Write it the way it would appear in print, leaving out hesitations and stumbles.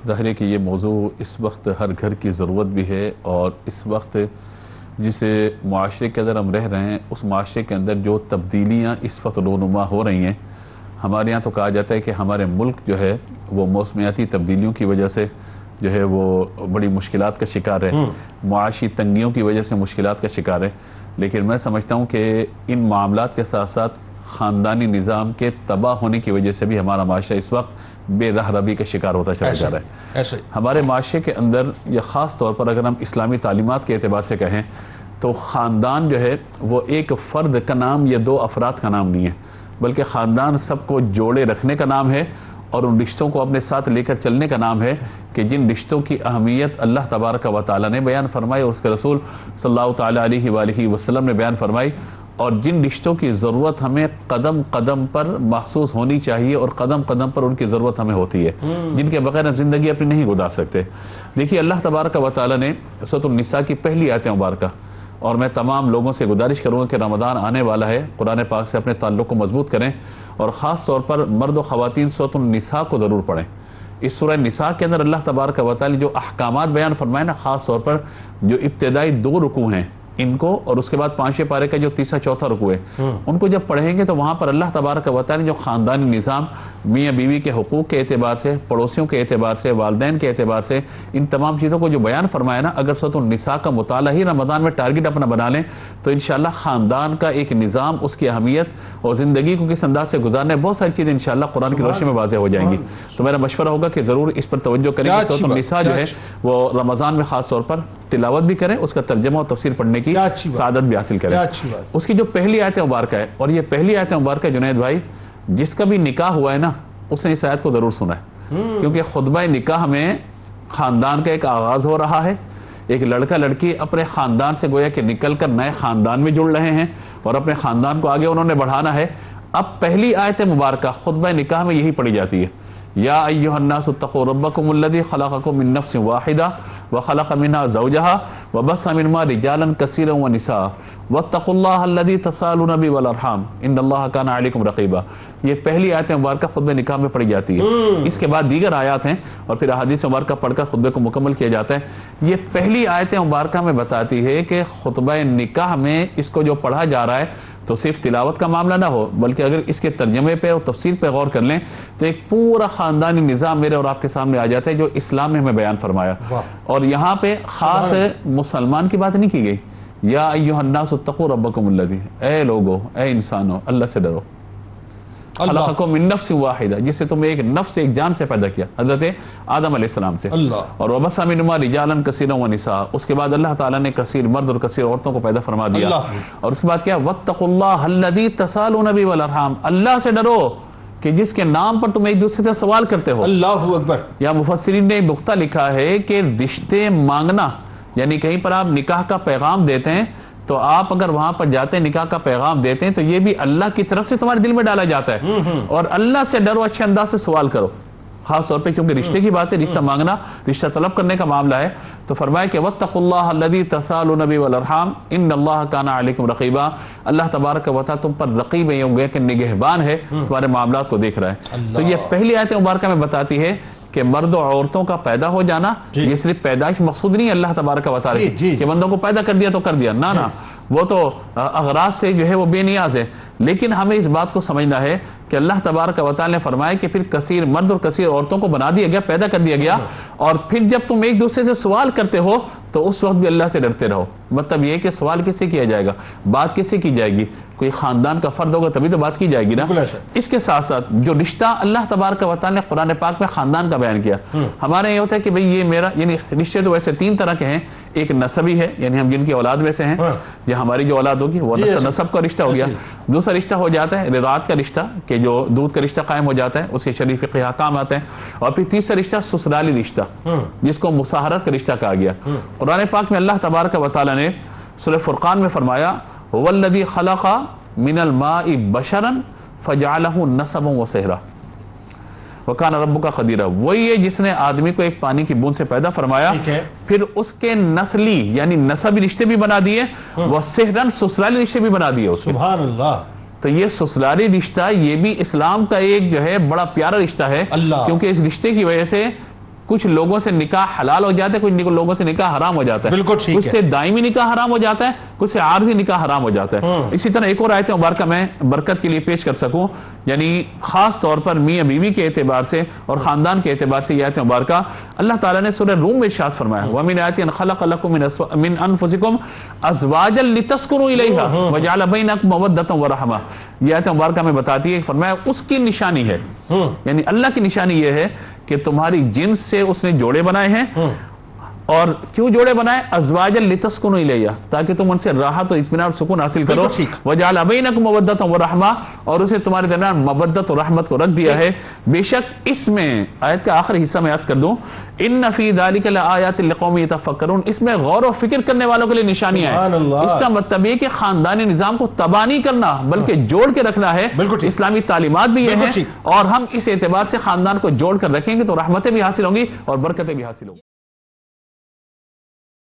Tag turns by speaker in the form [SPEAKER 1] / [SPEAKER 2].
[SPEAKER 1] ظاہر ہے کہ یہ موضوع اس وقت ہر گھر کی ضرورت بھی ہے، اور اس وقت جس معاشرے کے اندر ہم رہ رہے ہیں اس معاشرے کے اندر جو تبدیلیاں اس وقت رونما ہو رہی ہیں، ہمارے یہاں تو کہا جاتا ہے کہ ہمارے ملک جو ہے وہ موسمیاتی تبدیلیوں کی وجہ سے جو ہے وہ بڑی مشکلات کا شکار ہے، معاشی تنگیوں کی وجہ سے مشکلات کا شکار ہے، لیکن میں سمجھتا ہوں کہ ان معاملات کے ساتھ ساتھ خاندانی نظام کے تباہ ہونے کی وجہ سے بھی ہمارا معاشرہ اس وقت بے راہ ربی کا شکار ہوتا چلا جا رہا ہے۔ ہمارے معاشرے کے اندر یا خاص طور پر اگر ہم اسلامی تعلیمات کے اعتبار سے کہیں تو خاندان جو ہے وہ ایک فرد کا نام یا دو افراد کا نام نہیں ہے، بلکہ خاندان سب کو جوڑے رکھنے کا نام ہے، اور ان رشتوں کو اپنے ساتھ لے کر چلنے کا نام ہے کہ جن رشتوں کی اہمیت اللہ تبارک و تعالی نے بیان فرمائی اور اس کے رسول صلی اللہ تعالی علیہ وآلہ وسلم نے بیان فرمائی، اور جن رشتوں کی ضرورت ہمیں قدم قدم پر محسوس ہونی چاہیے اور قدم قدم پر ان کی ضرورت ہمیں ہوتی ہے، جن کے بغیر ہم زندگی اپنی نہیں گزار سکتے۔ دیکھیے اللہ تبارک و تعالی نے سورۃ النساء کی پہلی آیت مبارکہ، اور میں تمام لوگوں سے گزارش کروں گا کہ رمضان آنے والا ہے، قرآن پاک سے اپنے تعلق کو مضبوط کریں، اور خاص طور پر مرد و خواتین سورۃ النساء کو ضرور پڑھیں۔ اس سورہ نساء کے اندر اللہ تبارک و تعالی جو احکامات بیان فرمائے نا، خاص طور پر جو ابتدائی 2 رکوع ہیں ان کو، اور اس کے بعد 5ویں پارے کا جو 3 4 رکوع ہے ان کو جب پڑھیں گے تو وہاں پر اللہ تبارک و تعالی جو خاندانی نظام، میاں بیوی کے حقوق کے اعتبار سے، پڑوسیوں کے اعتبار سے، والدین کے اعتبار سے، ان تمام چیزوں کو جو بیان فرمایا نا، اگر سورۃ النساء کا مطالعہ ہی رمضان میں ٹارگٹ اپنا بنا لیں تو انشاءاللہ خاندان کا ایک نظام، اس کی اہمیت اور زندگی کو کس انداز سے گزارنا ہے، بہت ساری چیزیں انشاءاللہ قرآن کی روشنی میں واضح ہو جائیں گی۔ تو میرا مشورہ ہوگا کہ ضرور اس پر توجہ کریں کہ سورۃ النساء جو ہے وہ رمضان میں خاص طور پر تلاوت بھی کریں، اس کا ترجمہ اور تفسیر پڑھنے کی سعادت بھی حاصل کریں۔ اس کی جو پہلی آیت مبارکہ ہے، اور یہ پہلی آیت مبارکہ جنید بھائی جس کا بھی نکاح ہوا ہے نا اس نے اس آیت کو ضرور سنا ہے، کیونکہ خطبہ نکاح میں خاندان کا ایک آغاز ہو رہا ہے، ایک لڑکا لڑکی اپنے خاندان سے گویا کہ نکل کر نئے خاندان میں جڑ رہے ہیں اور اپنے خاندان کو آگے انہوں نے بڑھانا ہے۔ اب پہلی آیت مبارکہ خطبہ نکاح میں یہی پڑھی جاتی ہے، یا ایھا الناس اتقوا ربکم الذی خلقکم من نفس واحدہ وخلق منها زوجها وبث منهما رجالا كثيرا ونساء واتقوا الله الذي تسالون به والارحام ان الله كان عليكم رقيبا۔ یہ پہلی آیت مبارکہ خطبہ نکاح میں پڑھی جاتی ہے، اس کے بعد دیگر آیات ہیں اور پھر احادیث مبارکہ پڑھ کر خطبے کو مکمل کیا جاتا ہے۔ یہ پہلی آیت مبارکہ میں بتاتی ہے کہ خطبہ نکاح میں اس کو جو پڑھا جا رہا ہے تو صرف تلاوت کا معاملہ نہ ہو، بلکہ اگر اس کے ترجمے پہ اور تفسیر پہ غور کر لیں تو ایک پورا خاندانی نظام میرے اور آپ کے سامنے آ جاتا ہے جو اسلام نے ہمیں بیان فرمایا۔ اور یہاں پہ خاص مسلمان کی بات نہیں کی گئی، یا ایھا الناس اتقوا ربکم الذی، اے لوگو، اے انسانو، اللہ سے ڈرو، خلقکم من نفس واحدہ، جس سے تم ایک نفس، ایک جان سے پیدا کیا، حضرت آدم علیہ السلام سے، اور وبث منہما رجالا کثیرا ونساء، اس کے بعد اللہ تعالیٰ نے کثیر مرد اور کثیر عورتوں کو پیدا فرما دیا، اور اس کے بعد کیا، واتقوا اللہ الذی تسالون به والارحام، اللہ سے ڈرو کہ جس کے نام پر تم ایک دوسرے سے سوال کرتے ہو۔ اللہ اکبر۔ یا مفسرین نے نقطہ لکھا ہے کہ رشتے مانگنا، یعنی کہیں پر آپ نکاح کا پیغام دیتے ہیں تو آپ اگر وہاں پر جاتے ہیں نکاح کا پیغام دیتے ہیں تو یہ بھی اللہ کی طرف سے تمہارے دل میں ڈالا جاتا ہے، اور اللہ سے ڈرو، اچھے انداز سے سوال کرو، خاص طور پہ کیونکہ رشتے کی بات ہے، رشتہ مانگنا، رشتہ طلب کرنے کا معاملہ ہے، تو فرمایا کہ واتقوا اللہ الذی تسالون به والارحام ان اللہ کان علیکم رقیبا، اللہ تبارک و تعالی تم پر رقیب ہے، یہ کہ نگہبان ہے، تمہارے معاملات کو دیکھ رہا ہے۔ تو یہ پہلی آیت مبارکہ میں بتاتی ہے کہ مرد و عورتوں کا پیدا ہو جانا یہ صرف پیدائش مقصود نہیں ہے اللہ تبارک و تعالی کہ بندوں کو پیدا کر دیا تو کر دیا، نہ وہ تو اغراض سے جو ہے وہ بے نیاز ہے، لیکن ہمیں اس بات کو سمجھنا ہے کہ اللہ تبارک و تعالی نے فرمایا کہ پھر کثیر مرد اور کثیر عورتوں کو بنا دیا گیا، پیدا کر دیا گیا، اور پھر جب تم ایک دوسرے سے سوال کرتے ہو تو اس وقت بھی اللہ سے ڈرتے رہو۔ مطلب یہ کہ سوال کس سے کیا جائے گا، بات کس سے کی جائے گی، کوئی خاندان کا فرد ہوگا تبھی تو بات کی جائے گی نا۔ اس کے ساتھ ساتھ جو رشتہ اللہ تبارک و تعالی نے قرآن پاک میں خاندان کا بیان کیا، ہمارے یہ ہوتا ہے کہ بھئی یہ میرا، یعنی رشتے تو ویسے 3 طرح کے ہیں، ایک نسبی ہے یعنی ہم جن کی اولاد میں سے ہیں، یا ہماری جو اولاد ہوگی وہ نسب کا رشتہ ہو گیا، دوسرا رشتہ ہو جاتا ہے رضاعت کا رشتہ کہ جو دودھ کا رشتہ قائم ہو جاتا ہے، اس کے شرعی فقہی احکام آتے ہیں، اور پھر تیسرا رشتہ سسرالی رشتہ جس کو مصاہرت کا رشتہ کہا گیا۔ قرآن پاک میں اللہ تبارک و تعالی نے سورہ فرقان میں فرمایا هو الذی خلق من الماء بشرا فجعله نسبا وصہرا وکان ربک قدیرا، وہی ہے جس نے آدمی کو ایک پانی کی بوند سے پیدا فرمایا، پھر اس کے نسلی یعنی نسبی رشتے بھی بنا دیے، وہ صہرن سسرالی رشتے بھی بنا دیے اس کے۔ سبحان اللہ۔ تو یہ سسرالی رشتہ یہ بھی اسلام کا ایک جو ہے بڑا پیارا رشتہ ہے، کیونکہ اس رشتے کی وجہ سے کچھ لوگوں سے نکاح حلال ہو جاتا ہے، کچھ لوگوں سے نکاح حرام ہو جاتا ہے،
[SPEAKER 2] بالکل ٹھیک ہے،
[SPEAKER 1] کچھ سے دائمی نکاح حرام ہو جاتا ہے، کچھ سے عارضی نکاح حرام ہو جاتا ہے۔ اسی طرح ایک اور آیت مبارکہ میں برکت کے لیے پیش کر سکوں، یعنی خاص طور پر میاں بیوی کے اعتبار سے اور خاندان کے اعتبار سے یہ آیت مبارکہ اللہ تعالیٰ نے سورہ روم میں ارشاد فرمایا وَمِنْ آیَاتِهِ أَنْ خَلَقَ لَكُم مِّنْ أَنفُسِكُمْ أَزْوَاجًا لِتَسْكُنُوا إِلَيْهَا وَجَعَلَ بَيْنَكُم مَّوَدَّةً وَرَحْمَةً۔ یہ آیت مبارکہ میں بتاتی ہے، فرمایا اس کی نشانی ہے، یعنی اللہ کی نشانی یہ ہے کہ تمہاری جنس سے اس نے جوڑے بنائے ہیں، اور کیوں جوڑے بنائے؟ ازواجا لتسکنوا الیہا، تاکہ تم ان سے راحت و اطمینان اور سکون حاصل کرو، وجعل بینکم مودۃ ورحمہ، اور اسے تمہارے درمیان مودت اور رحمت کو رکھ دیا ہے۔ بے شک اس میں آیت کا آخری حصہ میں عرض کر دوں، ان فی ذلک لآیات لقوم یتفکرون، اس میں غور و فکر کرنے والوں کے لیے نشانیاں ہیں۔ اس کا مطلب یہ کہ خاندانی نظام کو تباہ نہیں کرنا بلکہ جوڑ کے رکھنا ہے، اسلامی تعلیمات بھی یہ ہیں، اور ہم اس اعتبار سے خاندان کو جوڑ کر رکھیں گے تو رحمتیں بھی حاصل ہوں گی اور برکتیں بھی حاصل ہوں گی۔